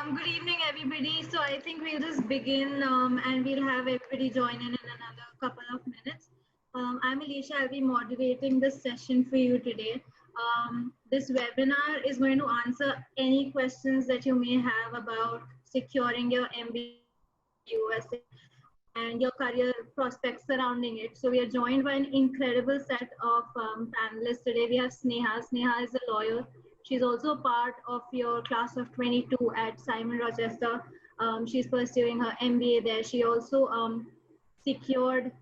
Good evening, everybody. So I think we'll just begin and we'll have everybody join in another couple of minutes. I'm Alicia. I'll be moderating this session for you today. This webinar is going to answer any questions that you may have about securing your MBA in the USA and your career prospects surrounding it. So we are joined by an incredible set of panelists today. We have Sneha. Sneha is a lawyer. She's also a part of your class of 22 at Simon Rochester. She's pursuing her MBA there. She also secured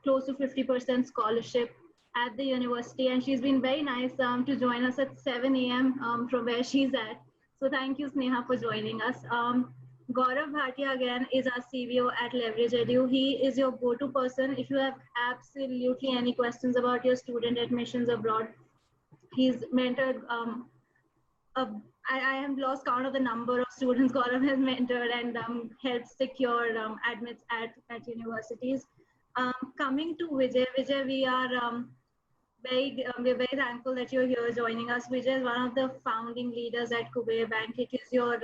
close to 50% scholarship at the university, and she's been very nice to join us at 7 a.m. From where she's at. So thank you, Sneha, for joining us. Gaurav Bhatia again is our CVO at Leverage Edu. He is your go-to person if you have absolutely any questions about your student admissions abroad. He's mentored uh, I have lost count of the number of students Gaurav has mentored and helped secure admits at universities. Coming to Vijay, we are we're very thankful that you're here joining us. Vijay is one of the founding leaders at Kuber Bank. It is your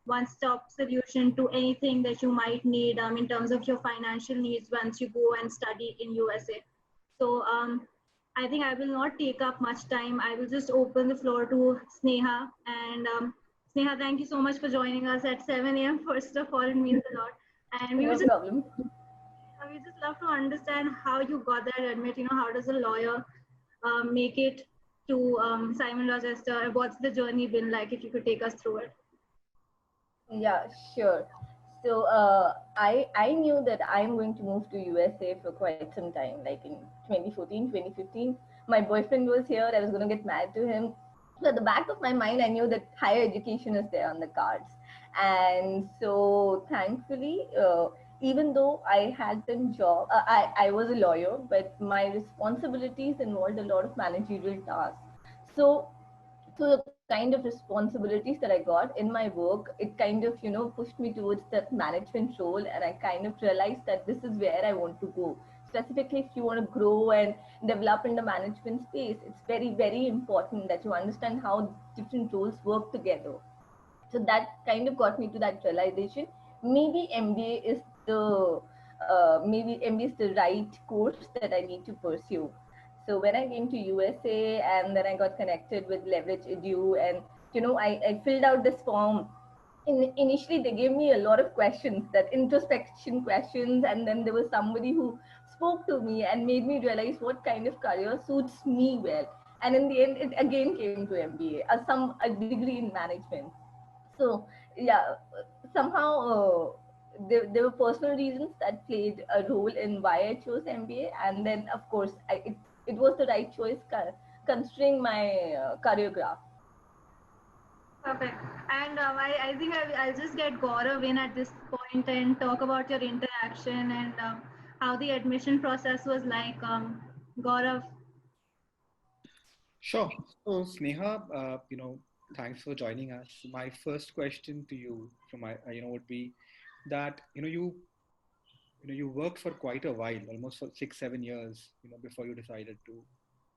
one-stop solution to anything that you might need in terms of your financial needs once you go and study in USA. So I think I will not take up much time. I will just open the floor to Sneha. And Sneha, thank you so much for joining us at 7 a.m. First of all, it means a lot. And No problem. we just love to understand how you got that admit. How does a lawyer make it to Simon Rochester? What's the journey been like? If you could take us through it. Yeah, sure. So I knew that I'm going to move to USA for quite some time, like in 2014, 2015. My boyfriend was here. I was going to get married to him. So at the back of my mind, I knew that higher education is there on the cards. And so thankfully, even though I had a job, I was a lawyer, but my responsibilities involved a lot of managerial tasks. So the kind of responsibilities that I got in my work, it kind of, pushed me towards that management role. And I kind of realized that this is where I want to go. Specifically, if you want to grow and develop in the management space, it's very, very important that you understand how different roles work together. So that kind of got me to that realization. Maybe MBA is the right course that I need to pursue. So when I came to USA and then I got connected with Leverage Edu, and I filled out this form. Initially, they gave me a lot of questions, that introspection questions, and then there was somebody who spoke to me and made me realize what kind of career suits me well. And in the end, it again came to MBA, a degree in management. So yeah, somehow there were personal reasons that played a role in why I chose MBA, and then of course it was the right choice considering my career graph. Perfect. And I think I'll just get Gaurav in at this point and talk about your interaction and how the admission process was like. Gaurav. Sure. So, Sneha, thanks for joining us. My first question to you, from my, would be that you worked for quite a while, almost for 6, 7 years, before you decided to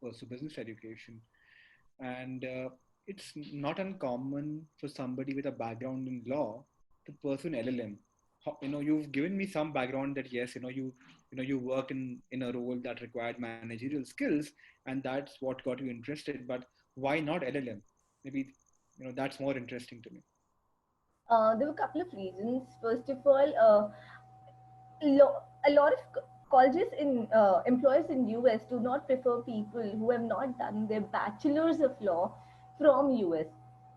pursue business education, and it's not uncommon for somebody with a background in law to pursue an LLM. You've given me some background that yes, you worked in a role that required managerial skills, and that's what got you interested. But why not LLM? Maybe that's more interesting to me. There were a couple of reasons. First of all, a lot of colleges in employers in US do not prefer people who have not done their bachelor's of law from US.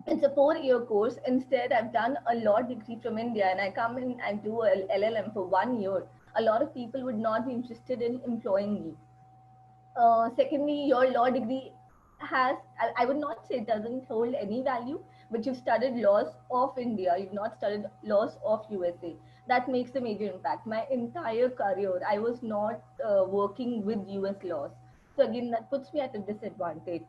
It's a 4-year course. Instead, I've done a law degree from India, and I come in and do a LLM for 1 year. A lot of people would not be interested in employing me. Secondly, your law degree has, I would not say it doesn't hold any value, but you've studied laws of India, you've not studied laws of USA. That makes a major impact. My entire career, I was not working with US laws. So again, that puts me at a disadvantage.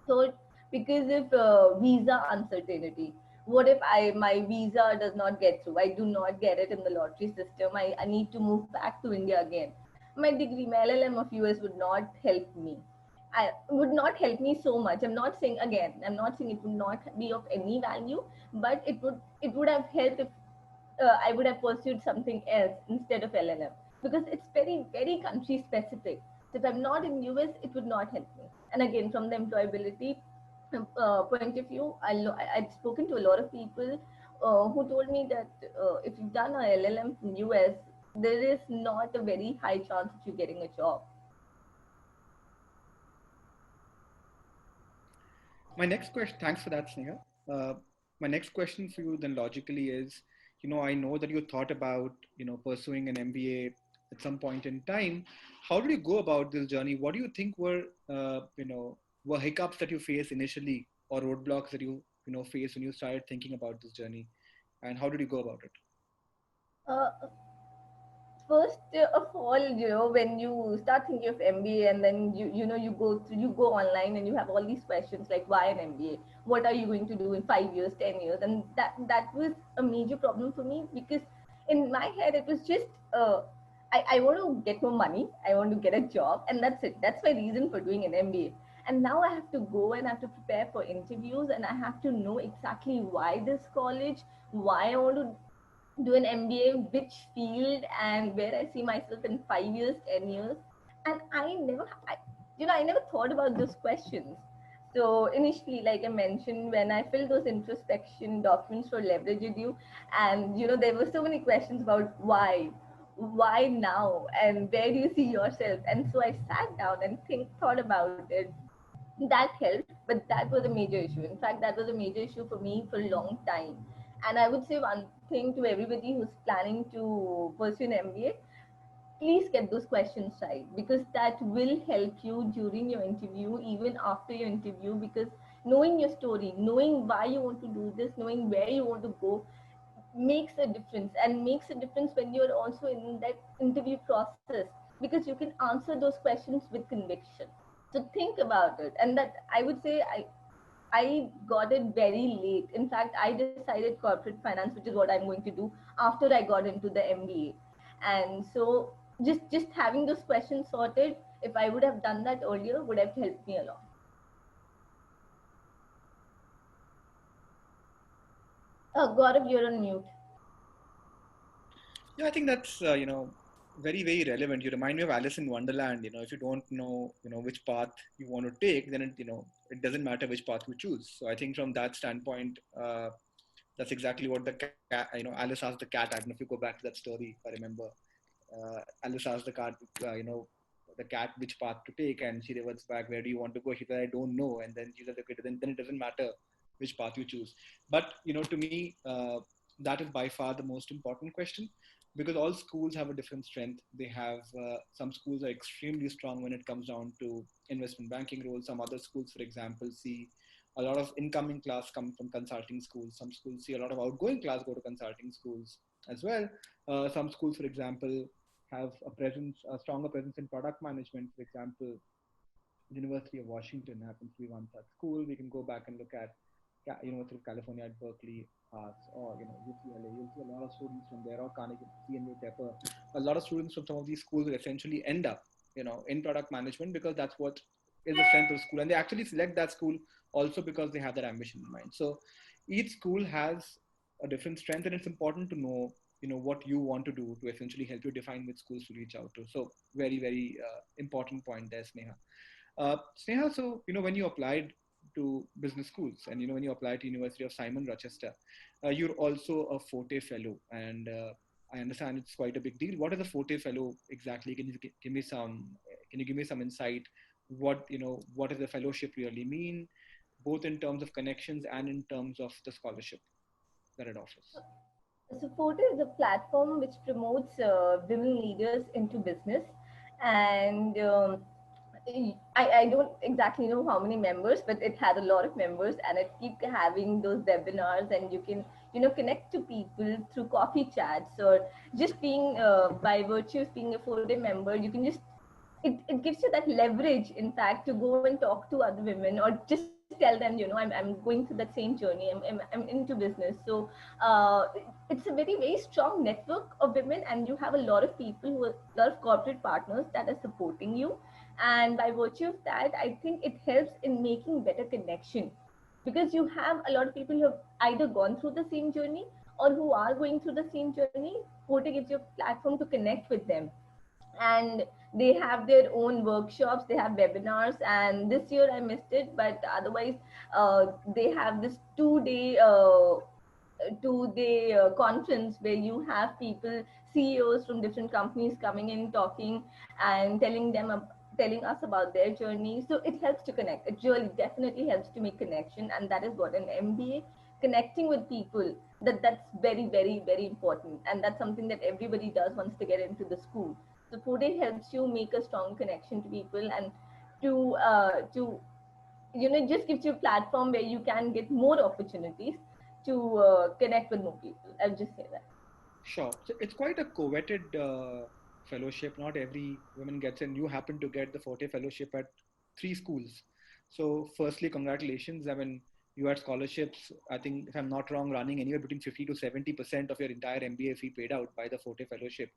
So because of visa uncertainty, what if my visa does not get through? I do not get it in the lottery system. I need to move back to India again. My degree, my LLM of US would not help me. would not help me so much. I'm not saying it would not be of any value, but it would have helped if I would have pursued something else instead of LLM, because it's very, very country specific. So if I'm not in US, it would not help me. And again, from the employability point of view, I'd spoken to a lot of people who told me that if you've done a LLM in US, there is not a very high chance of you getting a job. My next question, thanks for that, Sneha. Uh, my next question for you then logically is, I know that you thought about, pursuing an MBA at some point in time. How did you go about this journey? What do you think were hiccups that you faced initially or roadblocks that you faced when you started thinking about this journey? And how did you go about it? Uh, First of all, when you start thinking of MBA, and then you go online and you have all these questions like, why an MBA? What are you going to do in 5 years, 10 years? And that was a major problem for me, because in my head it was just I want to get more money, I want to get a job, and that's it. That's my reason for doing an MBA. And now I have to go and I have to prepare for interviews, and I have to know exactly why this college, why I want to do an MBA, which field, and where I see myself in 5 years, 10 years. And I never thought about those questions. So initially, like I mentioned, when I filled those introspection documents for Leverage Edu, and there were so many questions about why now, and where do you see yourself? And so I sat down and thought about it. That helped, but that was a major issue. In fact, that was a major issue for me for a long time. And I would say one thing to everybody who's planning to pursue an MBA: please get those questions right, because that will help you during your interview, even after your interview. Because knowing your story, knowing why you want to do this, knowing where you want to go, makes a difference, and makes a difference when you're also in that interview process, because you can answer those questions with conviction. So think about it. And that, I would say, I got it very late. In fact, I decided corporate finance, which is what I'm going to do, after I got into the MBA. And so just having those questions sorted, if I would have done that earlier, would have helped me a lot. Gaurav, you're on mute. Yeah, I think that's very very relevant. You remind me of Alice in Wonderland. If you don't know which path you want to take, then it doesn't matter which path you choose. So I think from that standpoint, that's exactly what the cat, Alice asked the cat. I don't know if you go back to that story. If I remember, Alice asked the cat, the cat which path to take, and she reverts back, where do you want to go? She said, I don't know. And then she said, okay, then it doesn't matter which path you choose. But to me, that is by far the most important question, because all schools have a different strength. They have some schools are extremely strong when it comes down to investment banking roles. Some other schools, for example, see a lot of incoming class come from consulting schools. Some schools see a lot of outgoing class go to consulting schools as well. Some schools, for example, have a stronger presence in product management. For example, University of Washington happens to be one such school. We can go back and look at University of California at Berkeley Arts, or UCLA. You'll see a lot of students from there, or Carnegie, CMU, Tepper. A lot of students from some of these schools will essentially end up in product management, because that's what is the strength of the school, and they actually select that school also because they have that ambition in mind. So each school has a different strength, and it's important to know what you want to do to essentially help you define which schools to reach out to. So very very important point there, Sneha. Sneha, so when you applied to business schools, and when you applied to University of Simon Rochester, you're also a Forte Fellow, and I understand it's quite a big deal. What is a Forte Fellow exactly? Can you give me some? Can you give me some insight? What does the fellowship really mean, both in terms of connections and in terms of the scholarship that it offers? So Forte is a platform which promotes women leaders into business. And I don't exactly know how many members, but it has a lot of members, and it keeps having those webinars, and you can connect to people through coffee chats, or just being by virtue of being a Forte member, you can just it gives you that leverage, in fact, to go and talk to other women, or just tell them, I'm going through that same journey. I'm into business. So it's a very strong network of women, and you have a lot of people, a lot of corporate partners that are supporting you. And by virtue of that, I think it helps in making better connection, because you have a lot of people who have either gone through the same journey or who are going through the same journey. Forte gives you a platform to connect with them, and they have their own workshops, they have webinars, and this year I missed it, but otherwise they have this 2 day conference where you have people, CEOs from different companies coming in, talking and telling us about their journey. So it helps to connect. It really definitely helps to make connection, and that is what an MBA, connecting with people, that's very, very, very important, and that's something that everybody does once they get into the school. So 4 day helps you make a strong connection to people, and to just gives you a platform where you can get more opportunities to connect with more people. I'll just say that. Sure. So it's quite a coveted fellowship. Not every woman gets in. You happen to get the Forte Fellowship at three schools. So, firstly, congratulations. I mean, you had scholarships, I think, if I'm not wrong, running anywhere between 50 to 70% of your entire MBA fee paid out by the Forte Fellowship.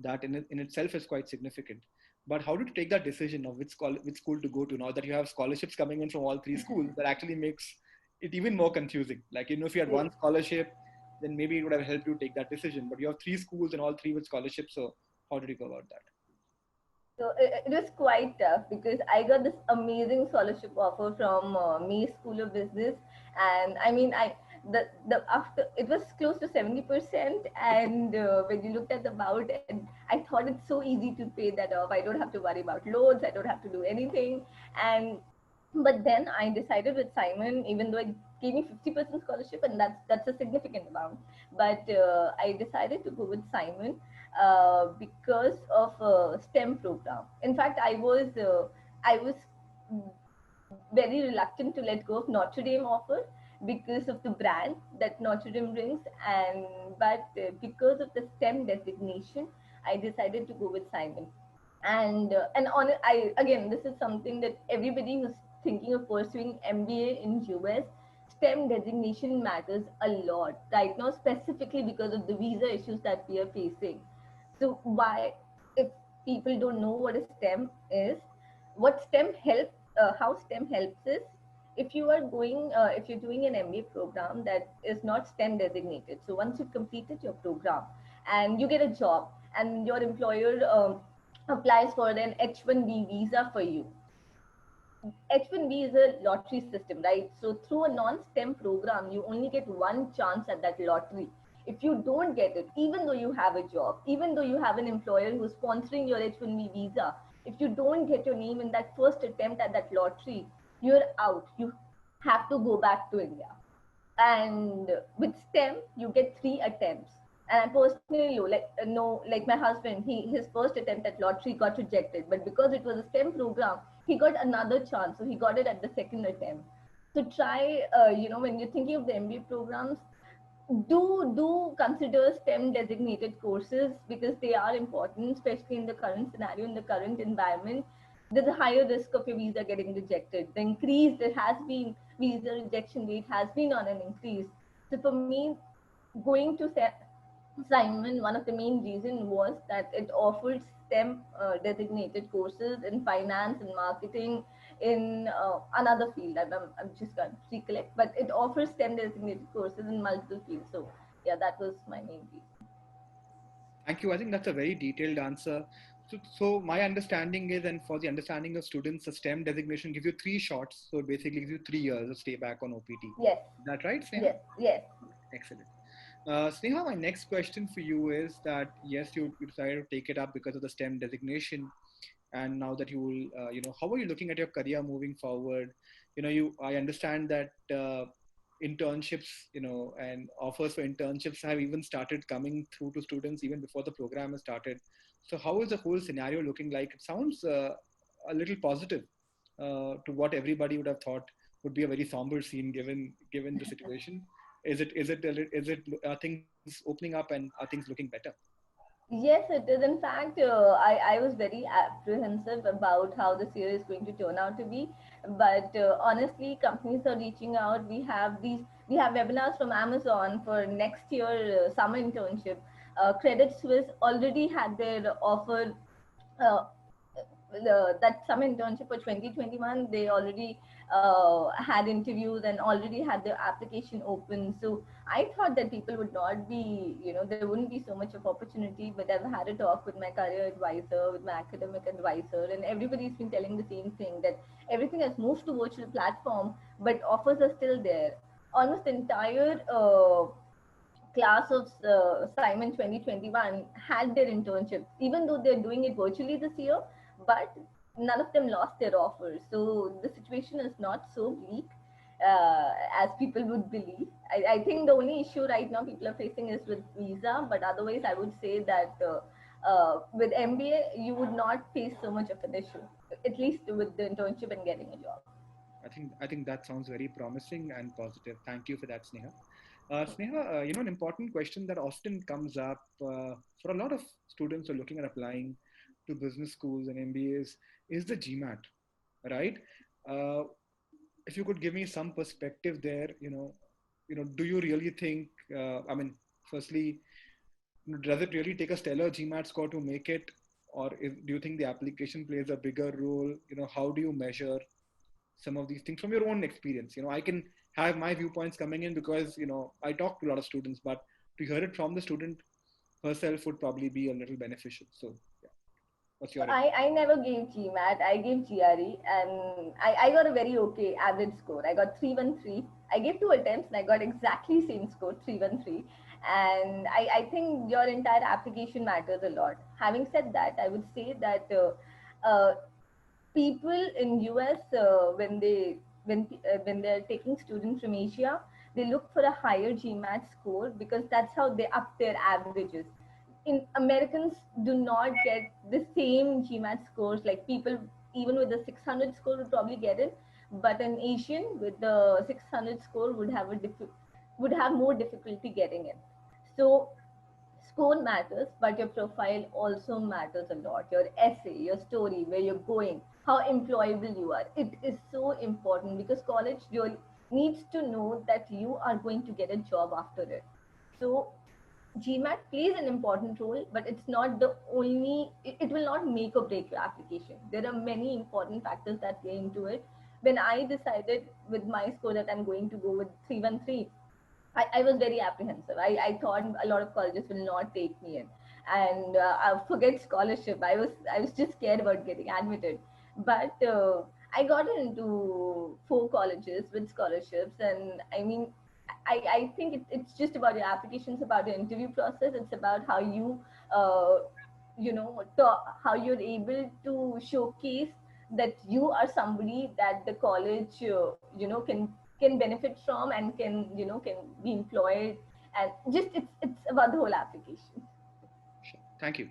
That in itself is quite significant. But how did you take that decision of which school to go to now that you have scholarships coming in from all three schools? That actually makes it even more confusing. Like, if you had one scholarship, then maybe it would have helped you take that decision. But you have three schools and all three with scholarships. So how did you go about that? So it was quite tough because I got this amazing scholarship offer from May School of Business, and I mean, the after it was close to 70%, and when you looked at the amount, and I thought it's so easy to pay that off. I don't have to worry about loans. I don't have to do anything, and but then I decided with Simon, even though it gave me 50% scholarship, and that's a significant amount, but I decided to go with Simon because of STEM program. In fact, I was very reluctant to let go of Notre Dame offer because of the brand that Notre Dame brings, and because of the STEM designation, I decided to go with Simon. And on I again, this is something that everybody who's thinking of pursuing MBA in US, STEM designation matters a lot right now, specifically because of the visa issues that we are facing. So why, if people don't know what a STEM is, what STEM helps, how STEM helps is, if you're doing an MBA program that is not STEM designated. So once you've completed your program and you get a job, and your employer applies for an H1B visa for you. H1B is a lottery system, right? So through a non-STEM program, you only get one chance at that lottery. If you don't get it, even though you have a job, even though you have an employer who's sponsoring your H1B visa, if you don't get your name in that first attempt at that lottery, you're out. You have to go back to India. And with STEM, you get 3 attempts. And I personally know, like my husband, his first attempt at lottery got rejected, but because it was a STEM program, he got another chance, so he got it at the second attempt. So try, when you're thinking of the MBA programs, do consider STEM designated courses, because they are important, especially in the current scenario, in the current environment. There's a higher risk of your visa getting rejected. The increase, there has been visa rejection rate has been on an increase. So for me, going to Simon, one of the main reasons was that it offered STEM designated courses in finance and marketing, in another field. I'm just going to recollect, but it offers STEM designated courses in multiple fields. So yeah, that was my main reason. Thank you. I think that's a very detailed answer. So my understanding is, and for the understanding of students, the STEM designation gives you 3 shots. So it basically gives you 3 years of stay back on OPT. Yes. Is that right, Sneha? Yes. Excellent. Sneha, my next question for you is that, yes, you decided to take it up because of the STEM designation. And now that you will, how are you looking at your career moving forward? I understand that internships, and offers for internships have even started coming through to students even before the program has started. So how is the whole scenario looking like? It sounds a little positive to what everybody would have thought would be a very somber scene given the situation. Are things opening up and are things looking better? Yes, it is. In fact, I was very apprehensive about how this year is going to turn out to be. But honestly, companies are reaching out. We have webinars from Amazon for next year summer internship. Credit Suisse already had their offer. Uh, that summer internship for 2021, they already had interviews and already had their application open. So I thought that people would not be, there wouldn't be so much of opportunity. But I've had a talk with my career advisor, with my academic advisor, and everybody's been telling the same thing, that everything has moved to virtual platform, but offers are still there. Almost the entire class of Simon 2021 had their internships, even though they're doing it virtually this year, but none of them lost their offers. So the situation is not so bleak as people would believe. I think the only issue right now people are facing is with visa, but otherwise, I would say that with MBA, you would not face so much of an issue, at least with the internship and getting a job. I think that sounds very promising and positive. Thank you for that, Sneha. Sneha, an important question that often comes up for a lot of students who are looking at applying to business schools and MBAs is the GMAT, right? Uh, if you could give me some perspective there, do you really think? Firstly, does it really take a stellar GMAT score to make it, or do you think the application plays a bigger role? How do you measure some of these things from your own experience? I can have my viewpoints coming in because I talk to a lot of students, but to hear it from the student herself would probably be a little beneficial. So yeah, what's your I never gave GMAT. I gave GRE, and I got a very okay average score. I got 313. I gave 2 attempts and I got exactly same score, 313. And I think your entire application matters a lot. Having said that, I would say that people in US, when they're taking students from Asia, they look for a higher GMAT score because that's how they up their averages. In Americans do not get the same GMAT scores, like people even with the 600 score would probably get it, but an Asian with the 600 score would have more difficulty getting it. So score matters, but your profile also matters a lot. Your essay, your story, where you're going, how employable you are. It is so important because college really needs to know that you are going to get a job after it. So GMAT plays an important role, but it's not the only, it will not make or break your application. There are many important factors that play into it. When I decided with my score that I'm going to go with 313, I was very apprehensive. I thought a lot of colleges will not take me in, and I forget scholarship. I was just scared about getting admitted, but I got into 4 colleges with scholarships, and I mean, I think it's just about your applications, about your interview process. It's about how you, uh, how you're able to showcase that you are somebody that the college, can benefit from and can be employed, and just it's about the whole application. Sure. Thank you.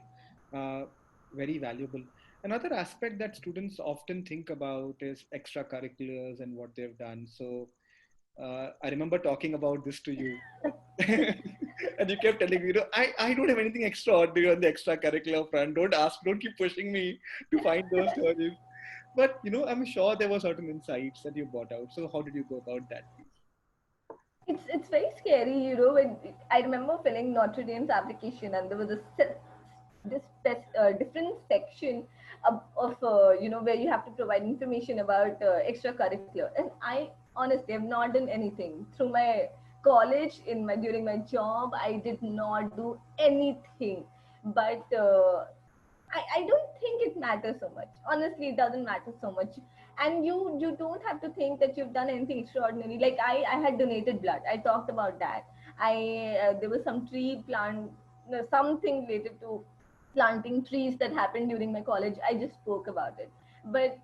Very valuable. Another aspect that students often think about is extracurriculars and what they've done. So I remember talking about this to you, and you kept telling me, I don't have anything extraordinary on the extracurricular front. Don't ask, don't keep pushing me to find those stories. But I'm sure there were certain insights that you brought out. So how did you go about that, please? It's very scary, when I remember filling Notre Dame's application, and there was different section of where you have to provide information about extracurricular, and I honestly have not done anything through my college. During my job, I did not do anything, but I don't think it matters so much. Honestly, it doesn't matter so much. And you don't have to think that you've done anything extraordinary. Like I had donated blood. I talked about that. There was some tree plant, no, something related to planting trees that happened during my college. I just spoke about it. But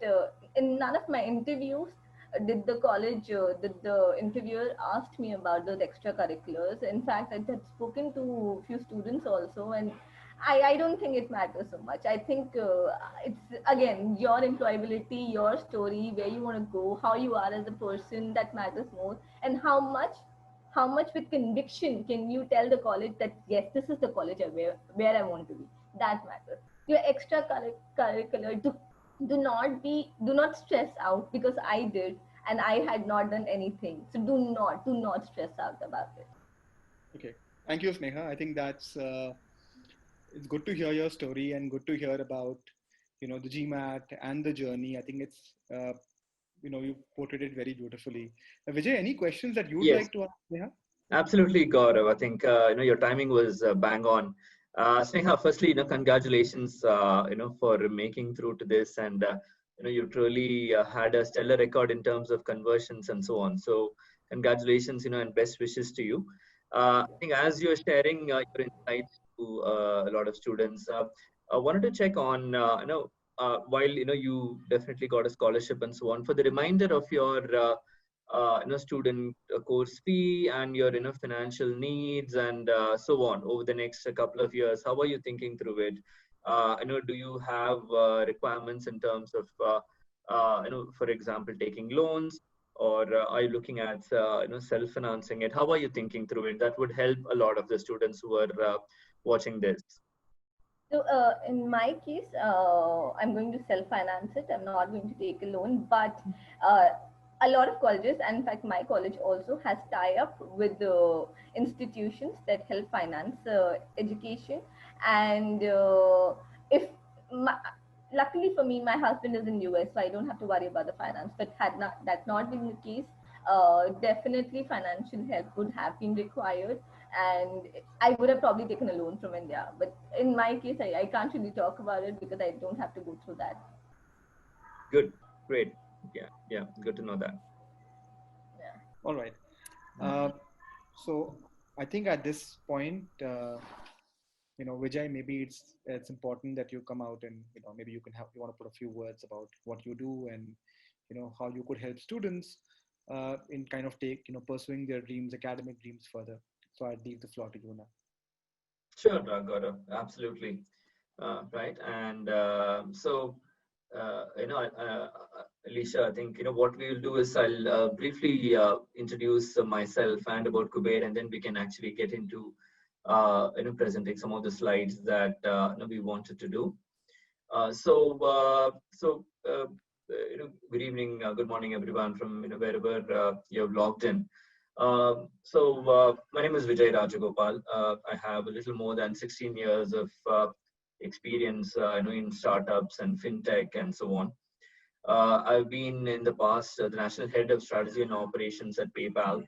in none of my interviews did the interviewer asked me about those extracurriculars. In fact, I had spoken to a few students also, and I don't think it matters so much. I think it's again your employability, your story, where you want to go, how you are as a person, that matters more, and how much with conviction can you tell the college that yes, this is the college where I want to be. That matters. Your extracurricular, do not stress out, because I did, and I had not done anything. So do not stress out about it. Okay. Thank you, Sneha. I think that's it's good to hear your story and good to hear about the GMAT and the journey. I think it's, you portrayed it very beautifully. Vijay, any questions that you would Yes, like to ask Neha? absolutely, Gaurav. I think your timing was bang on. Sneha, firstly, congratulations, for making through to this, and you truly had a stellar record in terms of conversions and so on. So, congratulations, and best wishes to you. I think as you're sharing your insights to a lot of students, I wanted to check on, while you definitely got a scholarship and so on, for the remainder of your student course fee and your financial needs and so on over the next couple of years, how are you thinking through it? Do you have requirements in terms of for example, taking loans, or are you looking at self-financing it? How are you thinking through it? That would help a lot of the students who are watching this. So in my case, I'm going to self-finance it. I'm not going to take a loan, but uh, a lot of colleges, and in fact, my college also has tie-up with the institutions that help finance education. And if my, luckily for me, my husband is in US, so I don't have to worry about the finance. But had not that not been the case, definitely financial help would have been required, and I would have probably taken a loan from India. But in my case, I can't really talk about it because I don't have to go through that. Good, great. Yeah, good to know that. Yeah. All right. So I think at this point, Vijay, maybe it's important that you come out and maybe you want to put a few words about what you do and how you could help students in kind of pursuing their dreams, academic dreams further. So I'd leave the floor to you now. Sure, Gaurav, absolutely. Right, and so Alicia, I think what we will do is I'll briefly introduce myself and about Kuber, and then we can actually get into presenting some of the slides that we wanted to do. Good evening, good morning, everyone from wherever you have logged in. My name is Vijay Rajagopal. I have a little more than 16 years of experience in startups and fintech and so on. I've been in the past the national head of strategy and operations at PayPal.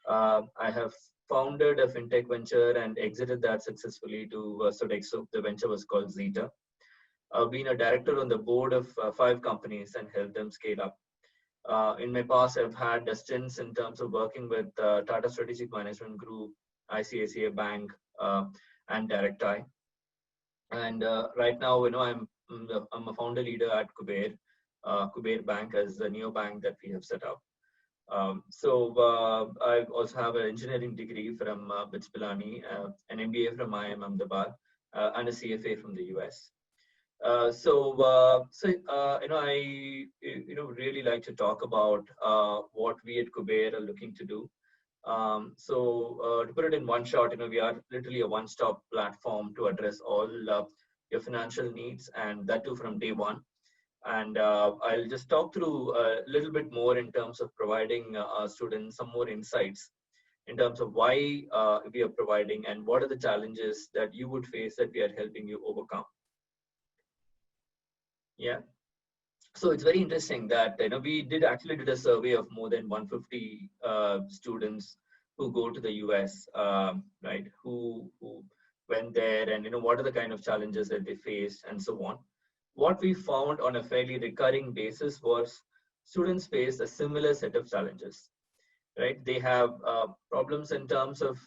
I have founded a fintech venture and exited that successfully to Sodexo. The venture was called Zeta. I've been a director on the board of 5 companies and helped them scale up. In my past, I've had stints in terms of working with Tata Strategic Management Group, ICICI Bank, and DirectEye. And right now, I'm a founder leader at Kuber Bank as the neo bank that we have set up. I also have an engineering degree from BITS Pilani, an MBA from IIM Ahmedabad, and a CFA from the US. I really like to talk about what we at Kuber are looking to do. To put it in one shot, we are literally a one-stop platform to address all your financial needs, and that too from day one. And I'll just talk through a little bit more in terms of providing students some more insights in terms of why we are providing and what are the challenges that you would face that we are helping you overcome. Yeah. So it's very interesting that we actually did a survey of more than 150 students who go to the US, right? Who went there, and what are the kind of challenges that they faced, and so on. What we found on a fairly recurring basis was students face a similar set of challenges, right? They have problems in terms of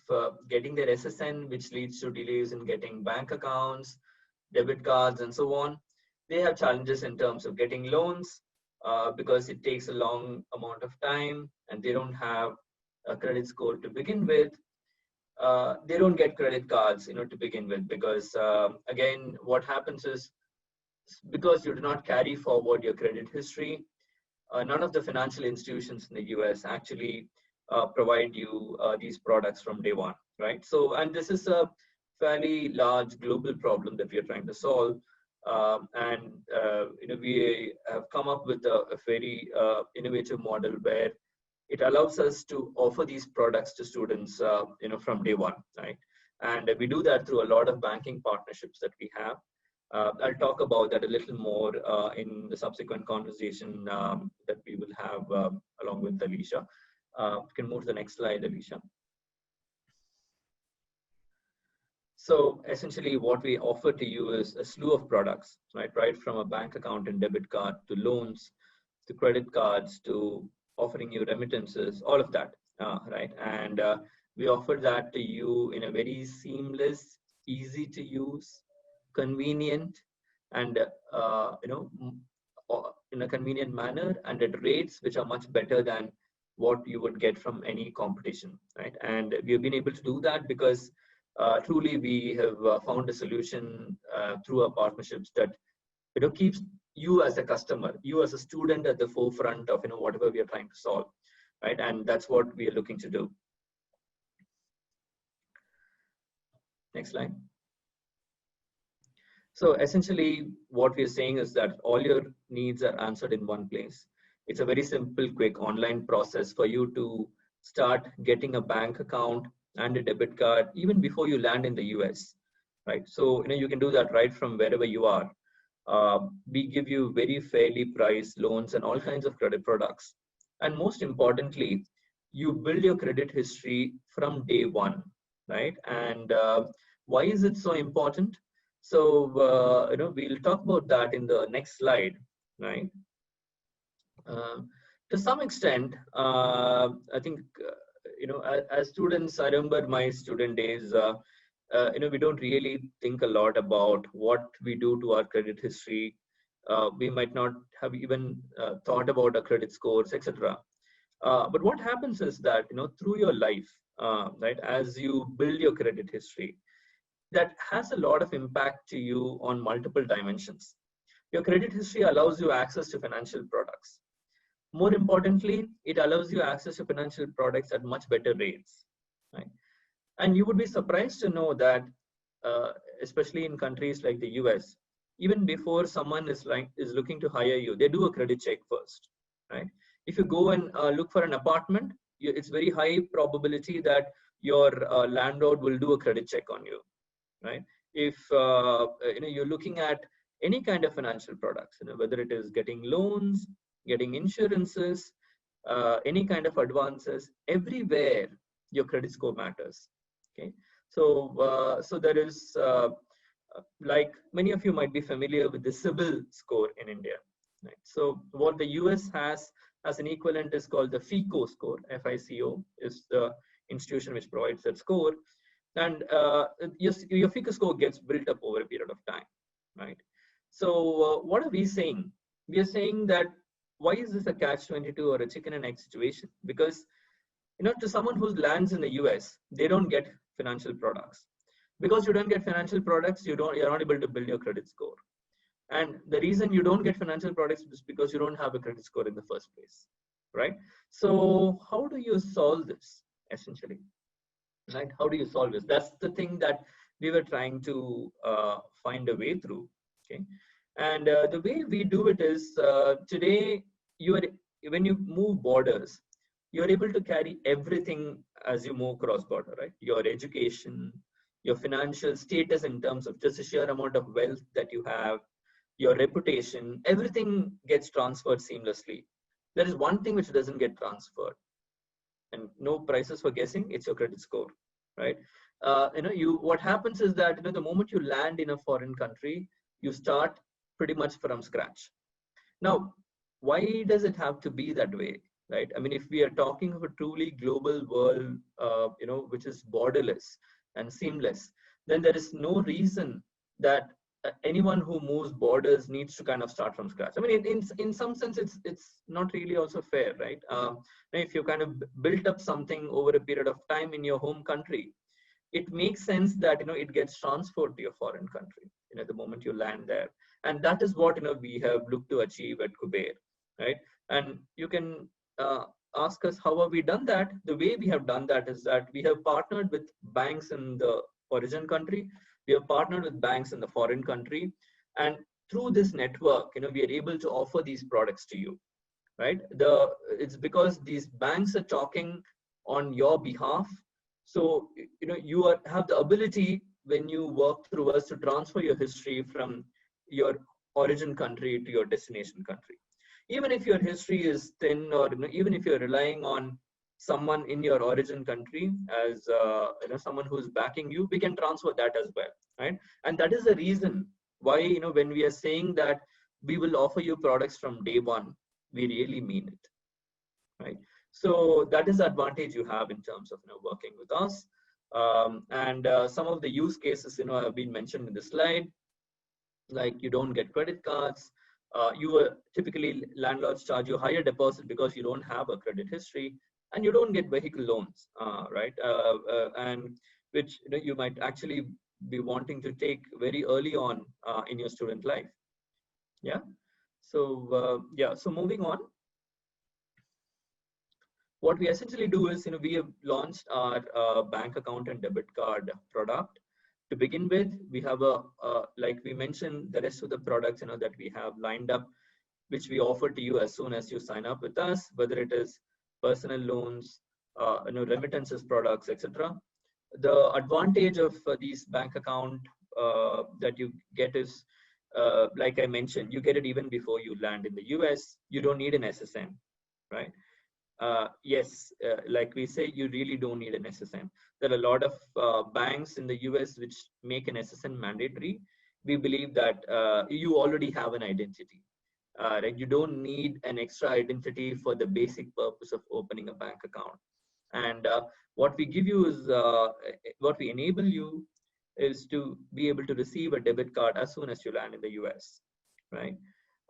getting their SSN, which leads to delays in getting bank accounts, debit cards, and so on. They have challenges in terms of getting loans because it takes a long amount of time, and they don't have a credit score to begin with. They don't get credit cards, to begin with, because again, what happens is because you do not carry forward your credit history, none of the financial institutions in the US actually provide you these products from day one, right? So, and this is a fairly large global problem that we are trying to solve. We have come up with a very innovative model where it allows us to offer these products to students, from day one, right? And we do that through a lot of banking partnerships that we have. I'll talk about that a little more in the subsequent conversation that we will have along with Alicia. You can move to the next slide, Alicia. So essentially what we offer to you is a slew of products, right from a bank account and debit card to loans, to credit cards, to offering you remittances, all of that, right? And we offer that to you in a very seamless, easy to use, convenient, and in a convenient manner, and at rates which are much better than what you would get from any competition, right? And we've been able to do that because truly we have found a solution through our partnerships that keeps you as a customer, you as a student at the forefront of whatever we are trying to solve, right? And that's what we are looking to do. Next slide. So essentially what we're saying is that all your needs are answered in one place. It's a very simple, quick online process for you to start getting a bank account and a debit card even before you land in the US, right? So you can do that right from wherever you are. We give you very fairly priced loans and all kinds of credit products. And most importantly, you build your credit history from day one, right? And why is it so important? So, we'll talk about that in the next slide, right? To some extent, I think, as students, I remember my student days, we don't really think a lot about what we do to our credit history. We might not have even thought about our credit scores, etc. But what happens is that, through your life, right, as you build your credit history, that has a lot of impact to you on multiple dimensions. Your credit history allows you access to financial products. More importantly, it allows you access to financial products at much better rates, right? And you would be surprised to know that, especially in countries like the US, even before someone is looking to hire you, they do a credit check first, right? If you go and look for an apartment, it's very high probability that your landlord will do a credit check on you, right? If you're looking at any kind of financial products, whether it is getting loans, getting insurances, any kind of advances, everywhere your credit score matters. Okay, so there is like many of you might be familiar with the CIBIL score in India, right? So what the US has as an equivalent is called the FICO score. FICO is the institution which provides that score, and your FICO score gets built up over a period of time, right? So what are we saying? We are saying that why is this a catch-22 or a chicken and egg situation? Because to someone who lands in the US, they don't get financial products. Because you don't get financial products, you're not able to build your credit score. And the reason you don't get financial products is because you don't have a credit score in the first place, right? So how do you solve this, essentially? Right? How do you solve this? That's the thing that we were trying to find a way through. Okay, and the way we do it is today when you move borders, you're able to carry everything as you move cross border, right? Your education, your financial status in terms of just the sheer amount of wealth that you have, your reputation, everything gets transferred seamlessly. There is one thing which doesn't get transferred, and no prices for guessing, it's your credit score, right? What happens is that the moment you land in a foreign country, you start pretty much from scratch. Now, why does it have to be that way, right? I mean, if we are talking of a truly global world, which is borderless and seamless, then there is no reason that anyone who moves borders needs to kind of start from scratch. I mean, in some sense, it's not really also fair, right? If you kind of built up something over a period of time in your home country, it makes sense that it gets transferred to your foreign country the moment you land there, and that is what we have looked to achieve at Kuber, right? And you can ask us how have we done that. The way we have done that is that we have partnered with banks in the origin country, we have partnered with banks in the foreign country, and through this network we are able to offer these products to you, right? It's because these banks are talking on your behalf. So you have the ability, when you work through us, to transfer your history from your origin country to your destination country. Even if your history is thin, or even if you're relying on someone in your origin country as someone who's backing you, we can transfer that as well, right? And that is the reason why, when we are saying that we will offer you products from day one, we really mean it, right? So that is the advantage you have in terms of working with us. And some of the use cases have been mentioned in the slide, like you don't get credit cards. Typically landlords charge you higher deposit because you don't have a credit history, and you don't get vehicle loans, right? And which you might actually be wanting to take very early on in your student life. Yeah. So yeah. So moving on, what we essentially do is, we have launched our bank account and debit card product. To begin with, we have like we mentioned, the rest of the products, that we have lined up, which we offer to you as soon as you sign up with us, whether it is personal loans, remittances products, etc. The advantage of these bank account that you get is, like I mentioned, you get it even before you land in the US. You don't need an SSN, right? Yes, like we say, you really don't need an SSN. There are a lot of banks in the US which make an SSN mandatory. We believe that you already have an identity. Right? You don't need an extra identity for the basic purpose of opening a bank account. And what we give you is, what we enable you is to be able to receive a debit card as soon as you land in the US, right?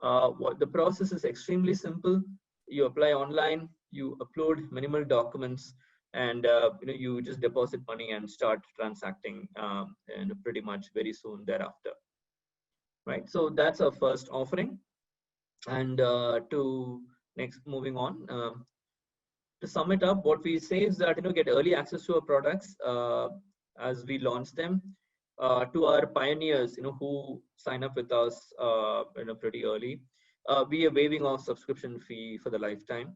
What the process is extremely simple. You apply online, you upload minimal documents, and you just deposit money and start transacting and pretty much very soon thereafter, right? So that's our first offering. And to next, moving on, to sum it up, what we say is that get early access to our products as we launch them. To our pioneers, who sign up with us, pretty early, we are waiving off subscription fee for the lifetime.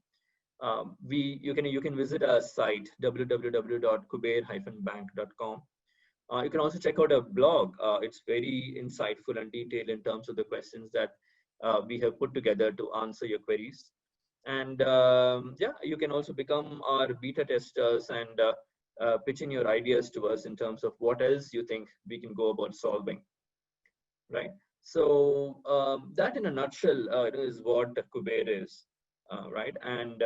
You can visit our site www.kuber-bank.com. You can also check out our blog. It's very insightful and detailed in terms of the questions that we have put together to answer your queries. And yeah, you can also become our beta testers and pitch in your ideas to us in terms of what else you think we can go about solving, right? So that in a nutshell is what Kuber is, right? And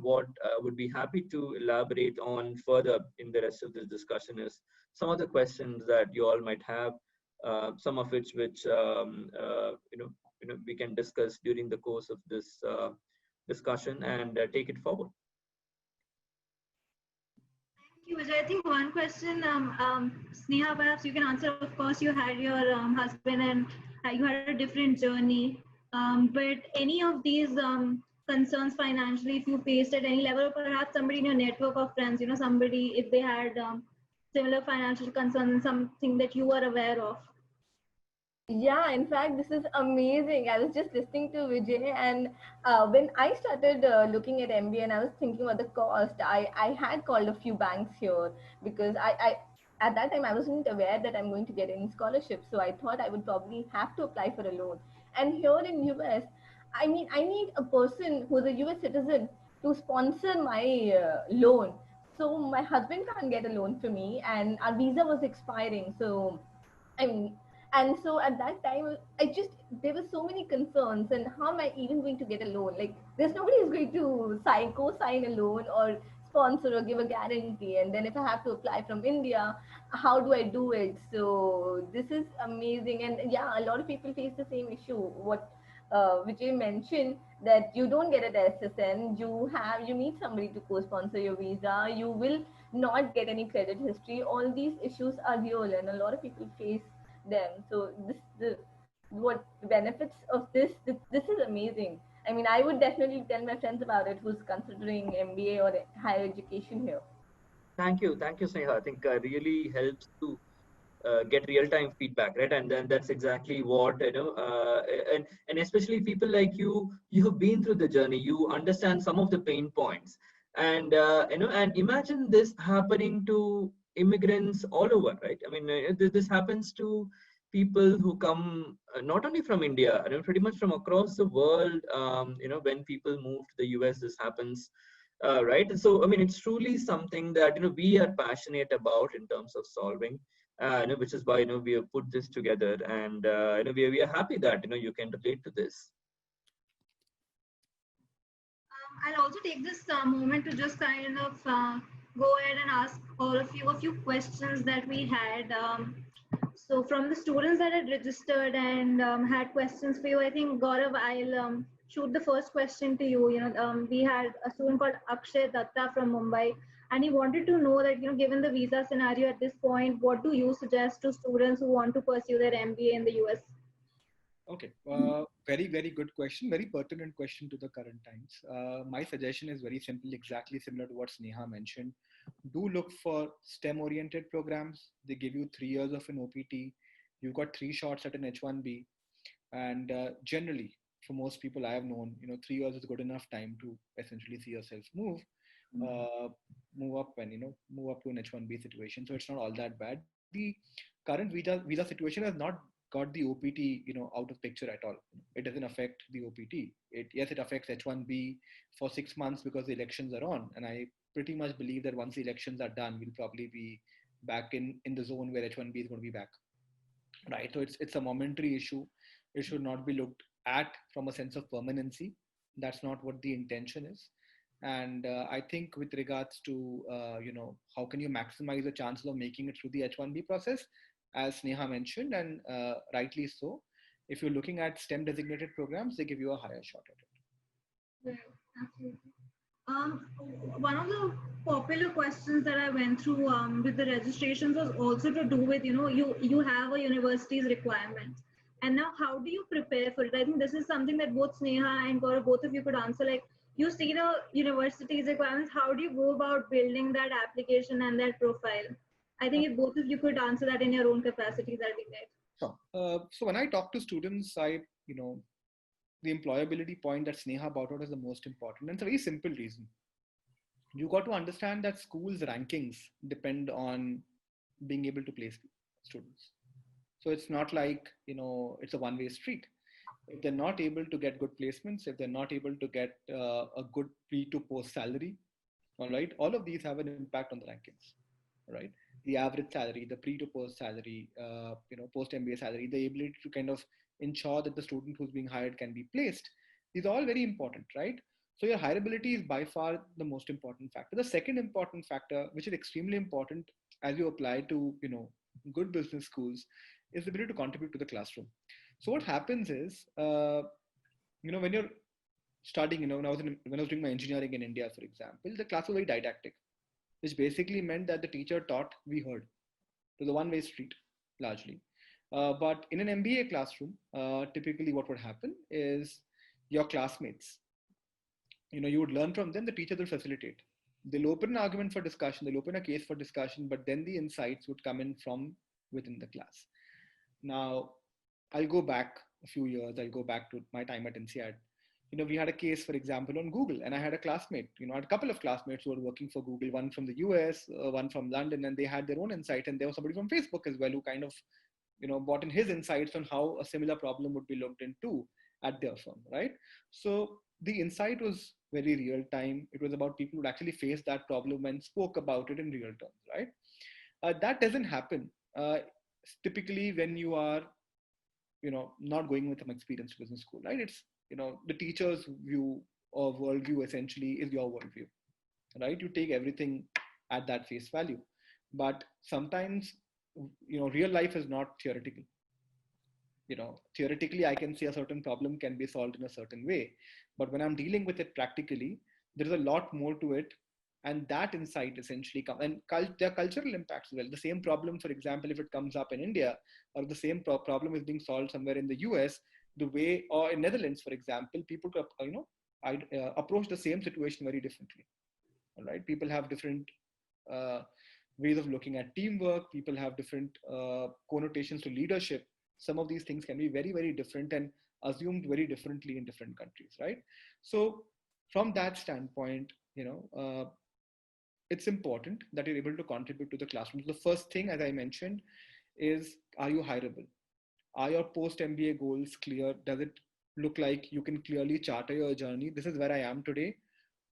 what I would be happy to elaborate on further in the rest of this discussion is some of the questions that you all might have, some of which we can discuss during the course of this discussion and take it forward. Thank you, Vijay. I think one question, Sneha, perhaps you can answer. Of course, you had your husband and you had a different journey. But any of these concerns financially, if you faced at any level, perhaps somebody in your network of friends, somebody, if they had similar financial concerns and something that you were aware of? Yeah, in fact, this is amazing. I was just listening to Vijay, and when I started looking at MBA and I was thinking about the cost, I had called a few banks here because I at that time I wasn't aware that I'm going to get any scholarship. So I thought I would probably have to apply for a loan. And here in US, I mean, I need a person who's a US citizen to sponsor my loan. So my husband can't get a loan for me, and our visa was expiring. So I mean, and so at that time, there were so many concerns, and how am I even going to get a loan? Like, there's nobody who's going to co-sign a loan or sponsor or give a guarantee. And then if I have to apply from India, how do I do it? So this is amazing. And yeah, a lot of people face the same issue. What Vijay mentioned, that you don't get an SSN, you need somebody to co-sponsor your visa, you will not get any credit history. All these issues are real, and a lot of people face them. So what benefits of this is amazing. I mean, I would definitely tell my friends about it who's considering MBA or higher education here. Thank you, Sneha. I think really helps to get real-time feedback, right? And then that's exactly what and especially people like you have been through the journey, you understand some of the pain points, and and imagine this happening to immigrants all over, right? I mean, this happens to people who come not only from India, pretty much from across the world. When people move to the US, this happens, right? And so, I mean, it's truly something that we are passionate about in terms of solving. Which is why we have put this together, and we are happy that you can relate to this. I'll also take this moment to just kind of go ahead and ask all of you a few questions that we had. So from the students that had registered and had questions for you, I think Gaurav, I'll shoot the first question to you. We had a student called Akshay Datta from Mumbai, and he wanted to know that given the visa scenario at this point, what do you suggest to students who want to pursue their MBA in the US? Okay, very, very good question. Very pertinent question to the current times. My suggestion is very simple, exactly similar to what Sneha mentioned. Do look for STEM-oriented programs. They give you 3 years of an OPT. You've got 3 shots at an H1B, and generally, for most people I have known, 3 years is good enough time to essentially see yourself uh, move up and move up to an H1B situation. So it's not all that bad. The current visa situation has not got the OPT out of picture at all. It doesn't affect the OPT. Yes, it affects H1B for 6 months because the elections are on, and I pretty much believe that once the elections are done, we'll probably be back in the zone where H1B is going to be back, right? So it's a momentary issue. It should not be looked at from a sense of permanency. That's not what the intention is. And I think with regards to how can you maximize the chances of making it through the H1B process, as Sneha mentioned, and rightly so, if you're looking at STEM designated programs, they give you a higher shot at it. Yeah, absolutely. Um, One of the popular questions that I went through with the registrations was also to do with, you have a university's requirement. And now how do you prepare for it? I think this is something that both Sneha and Gaurav, both of you could answer. Like, you see the university's requirements, how do you go about building that application and that profile? I think if both of you could answer that in your own capacity, that'd be great. So when I talk to students, the employability point that Sneha brought out is the most important. And it's a very simple reason. You got to understand that schools' rankings depend on being able to place students. So it's not like, it's a one-way street. If they're not able to get good placements, if they're not able to get a good pre to post salary, all right, all of these have an impact on the rankings, right? The average salary, the pre to post salary, post MBA salary, the ability to kind of ensure that the student who's being hired can be placed. These are all very important, right? So your hireability is by far the most important factor. The second important factor, which is extremely important as you apply to, good business schools, is the ability to contribute to the classroom. So what happens is, when you're studying, when I was doing my engineering in India, for example, the class was very didactic, which basically meant that the teacher taught, we heard. It was a one-way street, largely. But in an MBA classroom, typically what would happen is your classmates, you would learn from them, the teacher will facilitate. They'll open an argument for discussion, they'll open a case for discussion, but then the insights would come in from within the class. Now, I'll go back a few years, I'll go back to my time at INSEAD. We had a case, for example, on Google, and I had a classmate, I had a couple of classmates who were working for Google, one from the US, one from London, and they had their own insight. And there was somebody from Facebook as well who kind of, brought in his insights on how a similar problem would be looked into at their firm, right? So the insight was very real time. It was about people who actually faced that problem and spoke about it in real terms, right? That doesn't happen typically when you are, not going with some experienced business school, right? It's, the teacher's view or worldview essentially is your worldview, right? You take everything at that face value. But sometimes, real life is not theoretical. Theoretically, I can see a certain problem can be solved in a certain way. But when I'm dealing with it practically, there's a lot more to it. And that insight essentially comes, and there are cultural impacts as well. The same problem, for example, if it comes up in India, or the same problem is being solved somewhere in the US, the way, or in Netherlands, for example, people could, approach the same situation very differently. All right, people have different ways of looking at teamwork. People have different connotations to leadership. Some of these things can be very, very different and assumed very differently in different countries, right? So from that standpoint, it's important that you're able to contribute to the classroom. The first thing, as I mentioned, is, are you hireable? Are your post MBA goals clear? Does it look like you can clearly charter your journey? This is where I am today,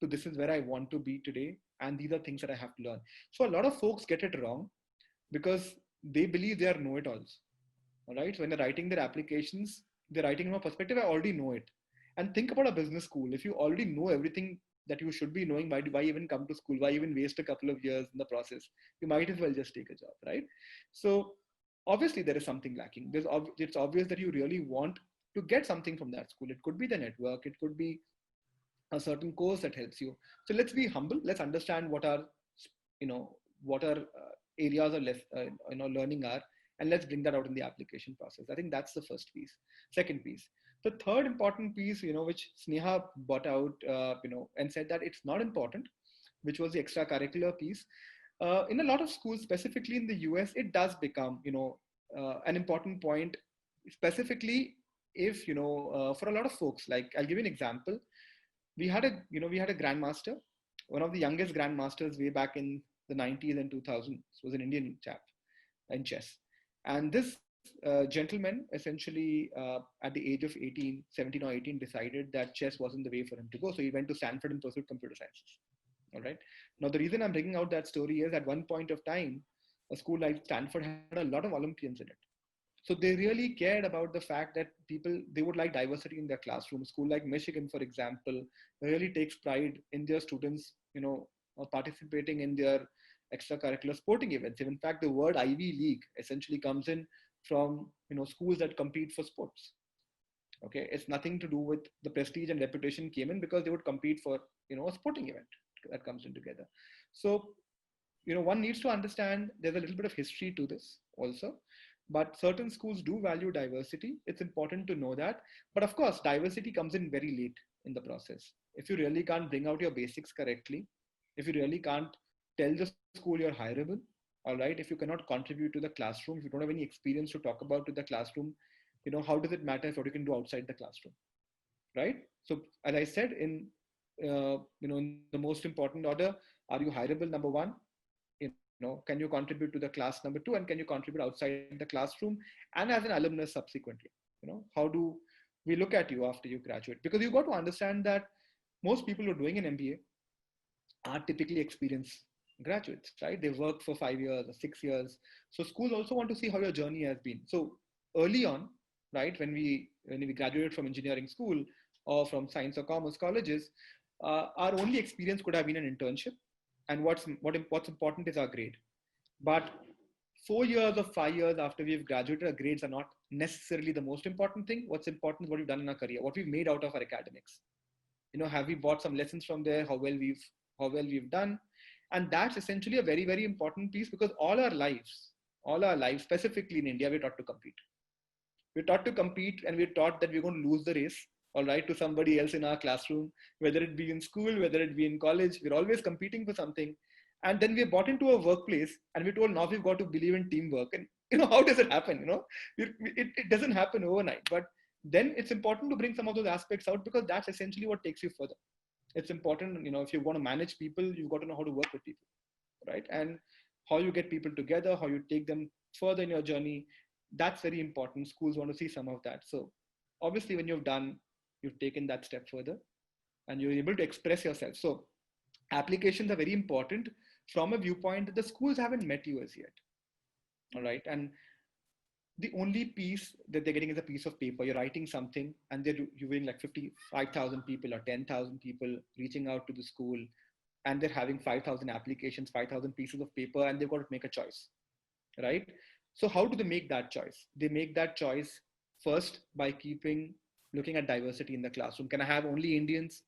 to this is where I want to be today, and these are things that I have to learn. So a lot of folks get it wrong because they believe they are know-it-alls. All right. So when they're writing their applications, they're writing from a perspective, I already know it. And think about a business school. If you already know everything that you should be knowing, why even come to school? Why even waste a couple of years in the process? You might as well just take a job, right? So obviously there is something lacking. It's obvious that you really want to get something from that school. It could be the network. It could be a certain course that helps you. So let's be humble. Let's understand you know, what our areas of learning are, and let's bring that out in the application process. I think that's the first piece. Second piece, the third important piece, which Sneha brought out, and said that it's not important, which was the extracurricular piece. In a lot of schools, specifically in the US, it does become, an important point, specifically if, for a lot of folks. Like, I'll give you an example. We had a grandmaster, one of the youngest grandmasters way back in the 90s and 2000s, was an Indian chap in chess. And this gentleman essentially at the age of 17 or 18 decided that chess wasn't the way for him to go. So he went to Stanford and pursued computer sciences. All right. Now, the reason I'm bringing out that story is at one point of time, a school like Stanford had a lot of Olympians in it. So they really cared about the fact that they would like diversity in their classroom. A school like Michigan, for example, really takes pride in their students, participating in their extracurricular sporting events. In fact, the word Ivy League essentially comes in from, schools that compete for sports. Okay. It's nothing to do with the prestige and reputation came in because they would compete for, a sporting event that comes in together. So, one needs to understand there's a little bit of history to this also. But certain schools do value diversity. It's important to know that. But of course, diversity comes in very late in the process. If you really can't bring out your basics correctly, if you really can't tell the school you're hireable, all right, if you cannot contribute to the classroom, if you don't have any experience to talk about to the classroom, how does it matter if what you can do outside the classroom, right? So as I said, in the most important order, are you hireable? Number one. Can you contribute to the class? Number two, and can you contribute outside the classroom and as an alumnus subsequently? How do we look at you after you graduate? Because you've got to understand that most people who are doing an MBA are typically experienced graduates, right? They work for 5 years or 6 years. So schools also want to see how your journey has been. So early on, right, when we graduated from engineering school or from science or commerce colleges, our only experience could have been an internship. And what's important is our grade. But 4 years or 5 years after we've graduated, our grades are not necessarily the most important thing. What's important is what we've done in our career, what we've made out of our academics. Have we bought some lessons from there? How well we've done? And that's essentially a very, very important piece, because all our lives, specifically in India, we're taught to compete. We're taught to compete, and we're taught that we're going to lose the race, all right, to somebody else in our classroom, whether it be in school, whether it be in college. We're always competing for something. And then we're brought into a workplace and we're told, now we've got to believe in teamwork. And, how does it happen? It doesn't happen overnight. But then it's important to bring some of those aspects out, because that's essentially what takes you further. It's important, if you want to manage people, you've got to know how to work with people, right? And how you get people together, how you take them further in your journey. That's very important. Schools want to see some of that. So obviously when you've taken that step further and you're able to express yourself. So applications are very important from a viewpoint that the schools haven't met you as yet. All right. And the only piece that they're getting is a piece of paper. You're writing something and you're doing like 55,000 people or 10,000 people reaching out to the school, and they're having 5,000 applications, 5,000 pieces of paper, and they've got to make a choice. Right. So how do they make that choice? They make that choice first by looking at diversity in the classroom. Can I have only Indians?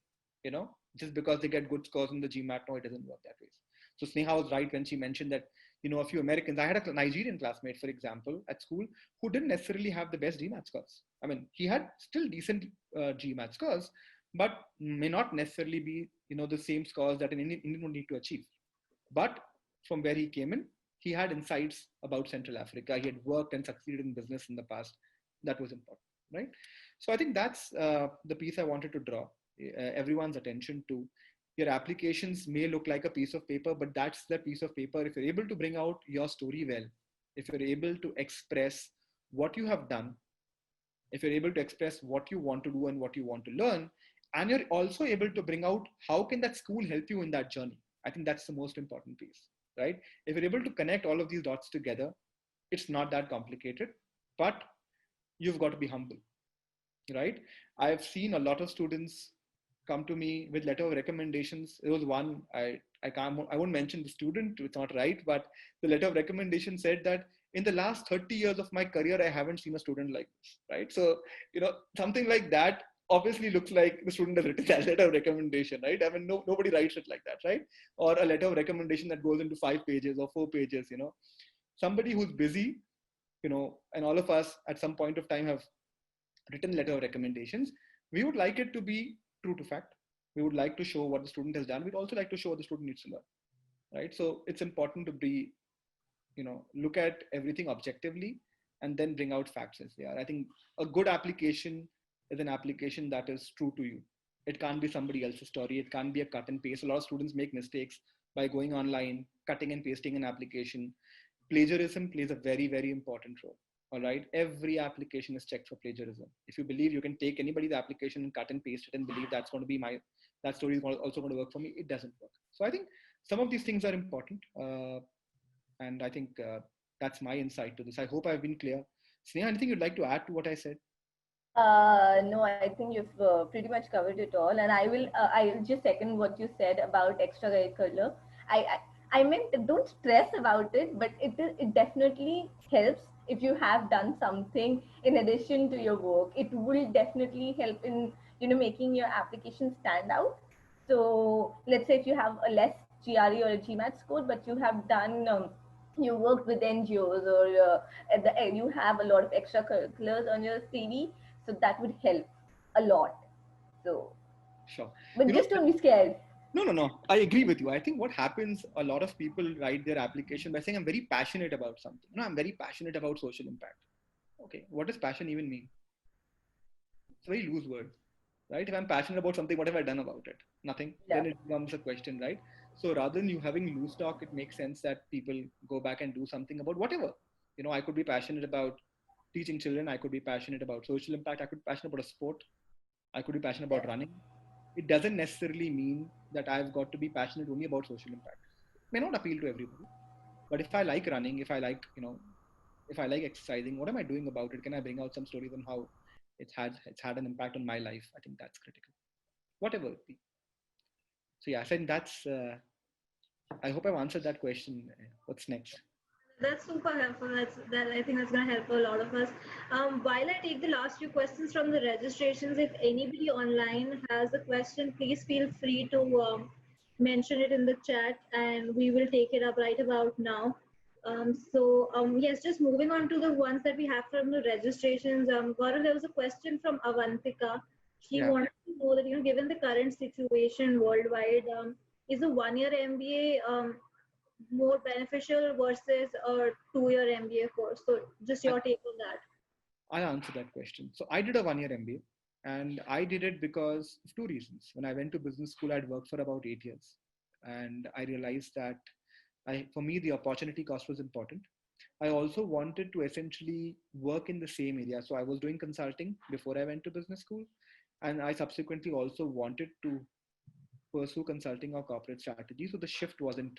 Just because they get good scores in the GMAT? No, it doesn't work that way. So Sneha was right when she mentioned that, a few Americans. I had a Nigerian classmate, for example, at school, who didn't necessarily have the best GMAT scores. I mean, he had still decent GMAT scores, but may not necessarily be, the same scores that an Indian would need to achieve. But from where he came in, he had insights about Central Africa. He had worked and succeeded in business in the past. That was important, right? So I think that's the piece I wanted to draw everyone's attention to. Your applications may look like a piece of paper, but that's the piece of paper. If you're able to bring out your story well, if you're able to express what you have done, if you're able to express what you want to do and what you want to learn, and you're also able to bring out how can that school help you in that journey, I think that's the most important piece, right? If you're able to connect all of these dots together, it's not that complicated, but you've got to be humble, right? I've seen a lot of students come to me with letter of recommendations. There was one, I won't mention the student, it's not right, but the letter of recommendation said that in the last 30 years of my career, I haven't seen a student like this, right? So, something like that obviously looks like the student has written that letter of recommendation, right? I mean, nobody writes it like that, right? Or a letter of recommendation that goes into 5 pages or 4 pages, somebody who's busy, and all of us at some point of time have written letter of recommendations. We would like it to be true to fact. We would like to show what the student has done. We'd also like to show what the student needs to learn, right? So it's important to be, look at everything objectively and then bring out facts as they are. I think a good application is an application that is true to you. It can't be somebody else's story. It can't be a cut and paste. A lot of students make mistakes by going online, cutting and pasting an application. Plagiarism plays a very, very important role. All right. Every application is checked for plagiarism. If you believe you can take anybody's application and cut and paste it and believe that's going to be that story is also going to work for me, it doesn't work. So I think some of these things are important. And I think that's my insight to this. I hope I've been clear. Sneha, anything you'd like to add to what I said? No, I think you've pretty much covered it all, and I'll just second what you said about extracurricular. I meant don't stress about it, but it definitely helps if you have done something in addition to your work. It will definitely help in making your application stand out. So let's say if you have a less GRE or a GMAT score, but you have done you worked with NGOs or you have a lot of extracurriculars on your CV, so that would help a lot. So, sure. But just don't be scared. No. I agree with you. I think what happens, a lot of people write their application by saying, I'm very passionate about something. I'm very passionate about social impact. Okay, what does passion even mean? It's a very loose word, right? If I'm passionate about something, what have I done about it? Nothing. Yeah. Then it becomes a question, right? So rather than you having loose talk, it makes sense that people go back and do something about whatever. I could be passionate about teaching children. I could be passionate about social impact. I could be passionate about a sport. I could be passionate about running. It doesn't necessarily mean that I've got to be passionate only about social impact. It may not appeal to everybody. But if I like running, if I like exercising, what am I doing about it? Can I bring out some stories on how it's had an impact on my life? I think that's critical. Whatever it be. So yeah, I think that's, I hope I've answered that question. What's next? That's super helpful. I think that's going to help a lot of us. While I take the last few questions from the registrations, if anybody online has a question, please feel free to mention it in the chat and we will take it up right about now. Yes, just moving on to the ones that we have from the registrations. Gaurav, there was a question from Avantika. She wanted to know that, given the current situation worldwide, is a one-year MBA more beneficial versus a 2-year MBA course? So just your take on that. I'll answer that question. So I did a 1-year MBA and I did it because of 2 reasons. When I went to business school, I'd worked for about 8 years and I realized that for me, the opportunity cost was important. I also wanted to essentially work in the same area. So I was doing consulting before I went to business school. And I subsequently also wanted to pursue consulting or corporate strategy. So the shift wasn't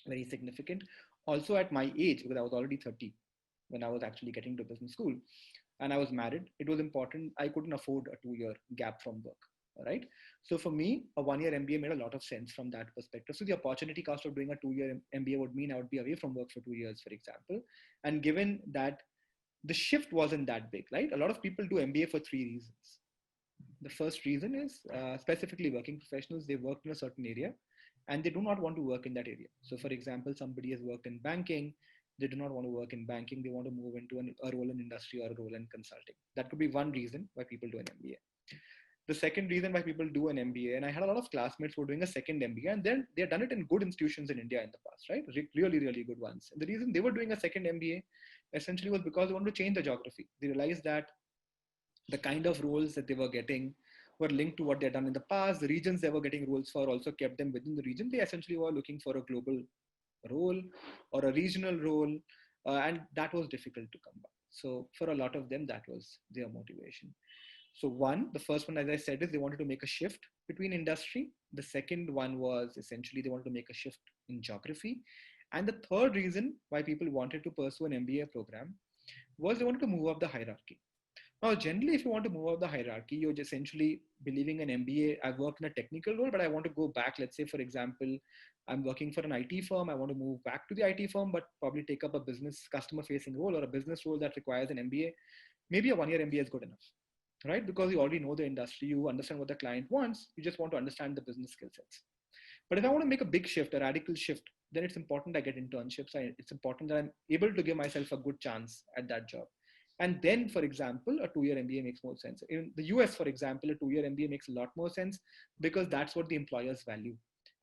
very significant. Also at my age, because I was already 30 when I was actually getting to business school and I was married, it was important. I couldn't afford a 2-year gap from work. All right. So for me, a 1-year MBA made a lot of sense from that perspective. So the opportunity cost of doing a 2-year MBA would mean I would be away from work for 2 years, for example. And given that the shift wasn't that big, right? A lot of people do MBA for 3 reasons. The first reason is specifically working professionals. They worked in a certain area and they do not want to work in that area. So for example, somebody has worked in banking. They do not want to work in banking. They want to move into a role in industry or a role in consulting. That could be one reason why people do an MBA. The second reason why people do an MBA, and I had a lot of classmates who were doing a second MBA, and then they've done it in good institutions in India in the past, right? Really, really good ones. And the reason they were doing a second MBA essentially was because they wanted to change the geography. They realized that the kind of roles that they were getting were linked to what they had done in the past. The regions they were getting roles for also kept them within the region. They essentially were looking for a global role or a regional role, and that was difficult to come by. So for a lot of them, that was their motivation. So the first one, as I said, is they wanted to make a shift between industry. The second one was essentially they wanted to make a shift in geography. And the third reason why people wanted to pursue an MBA program was they wanted to move up the hierarchy. Now, generally, if you want to move up the hierarchy, you're just essentially believing an MBA. I've worked in a technical role, but I want to go back. Let's say, for example, I'm working for an IT firm. I want to move back to the IT firm, but probably take up a business customer facing role or a business role that requires an MBA. Maybe a 1-year MBA is good enough, right? Because you already know the industry, you understand what the client wants. You just want to understand the business skill sets. But if I want to make a big shift, a radical shift, then it's important I get internships. It's important that I'm able to give myself a good chance at that job. And then, for example, a 2-year MBA makes more sense. In the US, for example, a 2-year MBA makes a lot more sense because that's what the employers value.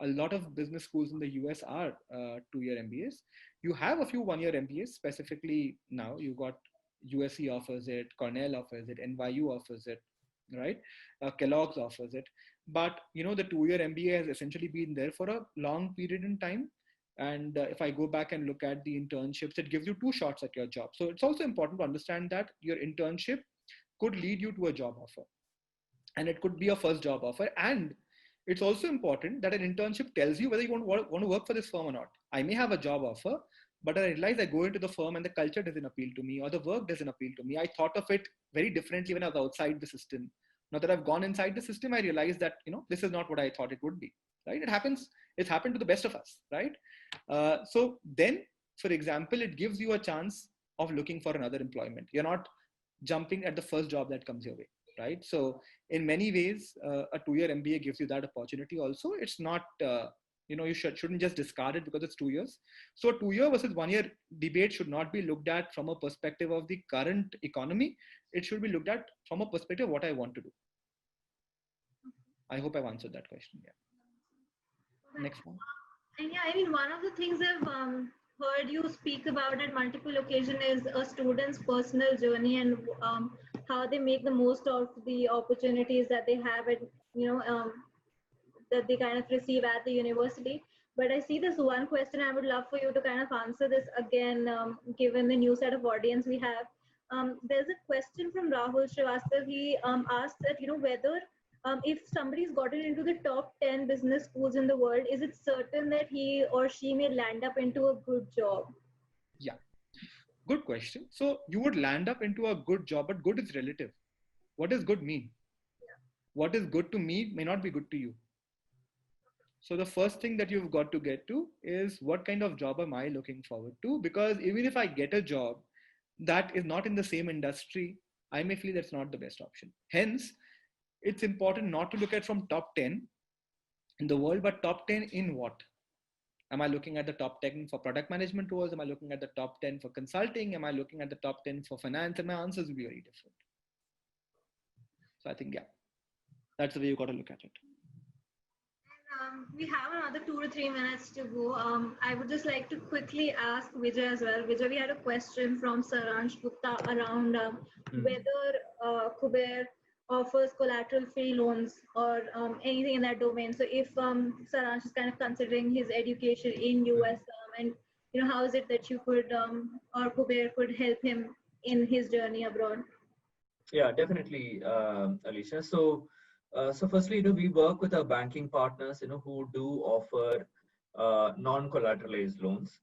A lot of business schools in the US are 2-year MBAs. You have a few 1-year MBAs, specifically now. You got USC offers it, Cornell offers it, NYU offers it, right? Kellogg's offers it. But, the 2-year MBA has essentially been there for a long period in time. And if I go back and look at the internships, it gives you 2 shots at your job. So it's also important to understand that your internship could lead you to a job offer. And it could be a first job offer. And it's also important that an internship tells you whether you want to work for this firm or not. I may have a job offer, but I realize I go into the firm and the culture doesn't appeal to me or the work doesn't appeal to me. I thought of it very differently when I was outside the system. Now that I've gone inside the system, I realize that, this is not what I thought it would be, right? It's happened to the best of us, right? So then, for example, it gives you a chance of looking for another employment. You're not jumping at the first job that comes your way, right? So in many ways, a 2-year MBA gives you that opportunity also. It's not, you shouldn't just discard it because it's 2 years. So a 2-year versus 1-year debate should not be looked at from a perspective of the current economy. It should be looked at from a perspective of what I want to do. I hope I've answered that question. Yeah. Next one. And yeah, one of the things I've heard you speak about at multiple occasions is a student's personal journey and how they make the most of the opportunities that they have at, that they kind of receive at the university. But I see this one question. I would love for you to kind of answer this again, given the new set of audience we have. There's a question from Rahul Srivastav. He asked that, whether if somebody's gotten into the top 10 business schools in the world, is it certain that he or she may land up into a good job? Yeah, good question. So you would land up into a good job, but good is relative. What does good mean? Yeah. What is good to me may not be good to you. So the first thing that you've got to get to is what kind of job am I looking forward to? Because even if I get a job that is not in the same industry, I may feel that's not the best option. Hence, it's important not to look at from top 10 in the world, but top 10 in what? Am I looking at the top 10 for product management roles? Am I looking at the top 10 for consulting? Am I looking at the top 10 for finance? And my answers will be very different. So I think, yeah, that's the way you got to look at it. We have another 2 to 3 minutes to go. I would just like to quickly ask Vijay as well. Vijay, we had a question from Saransh Gupta around whether Kuber offers collateral-free loans or anything in that domain. So if Saransh is kind of considering his education in US and how is it that you could or Kuber could help him in his journey abroad? Yeah, definitely, Alicia. So firstly, we work with our banking partners, who do offer non-collateralized loans,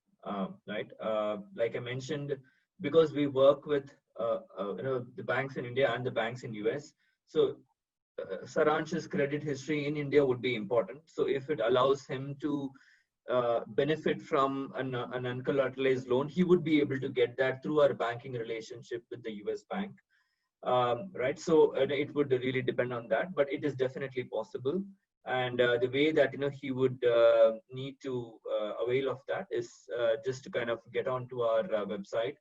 right? Like I mentioned, because we work with the banks in India and the banks in US. So Saransh's credit history in India would be important. So if it allows him to benefit from an uncollateralized loan, he would be able to get that through our banking relationship with the US bank. Right. So it would really depend on that, but it is definitely possible. And the way that, he would need to avail of that is just to kind of get onto our website,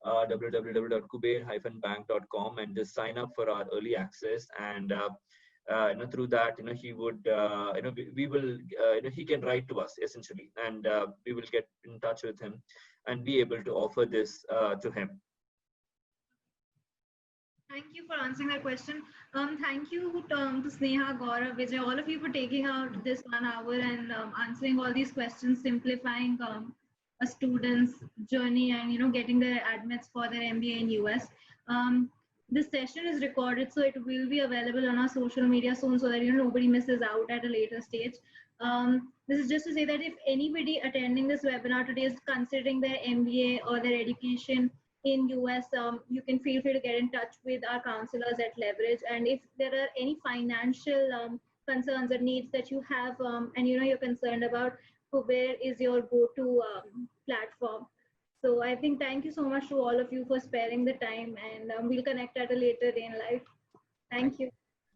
www.kuber-bank.com, and just sign up for our early access. And through that, he would, we will, he can write to us essentially, and we will get in touch with him and be able to offer this to him. Thank you for answering that question. Thank you to Sneha, Gaurav, Vijay, all of you for taking out this 1 hour and answering all these questions, simplifying a student's journey and getting their admits for their MBA in US. This session is recorded, so it will be available on our social media soon, so that nobody misses out at a later stage. This is just to say that if anybody attending this webinar today is considering their MBA or their education in US, you can feel free to get in touch with our counselors at Leverage. And if there are any financial concerns or needs that you have, and you're concerned about, Kuber is your go-to platform. So I think thank you so much to all of you for sparing the time, and we'll connect at a later day in life. Thank you.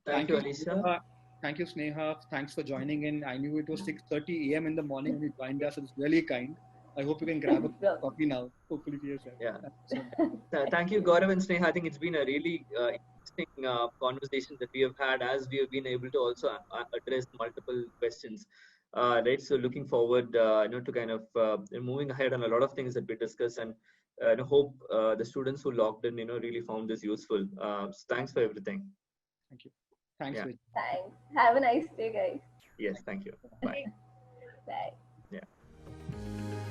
Thank you, Alisha. Thank you, Sneha. Thanks for joining in. I knew it was 6:30 a.m. in the morning when you joined us. It's really kind. I hope you can grab a coffee now, hopefully for yourself. Yeah. Thank you, Gaurav and Sneha. I think it's been a really interesting conversation that we have had, as we have been able to also address multiple questions. Right. So looking forward, to kind of moving ahead on a lot of things that we discussed, and I hope the students who logged in, really found this useful. So thanks for everything. Thank you. Thanks. Yeah. Thanks. Have a nice day, guys. Yes. Thank you. Bye. Bye. Yeah.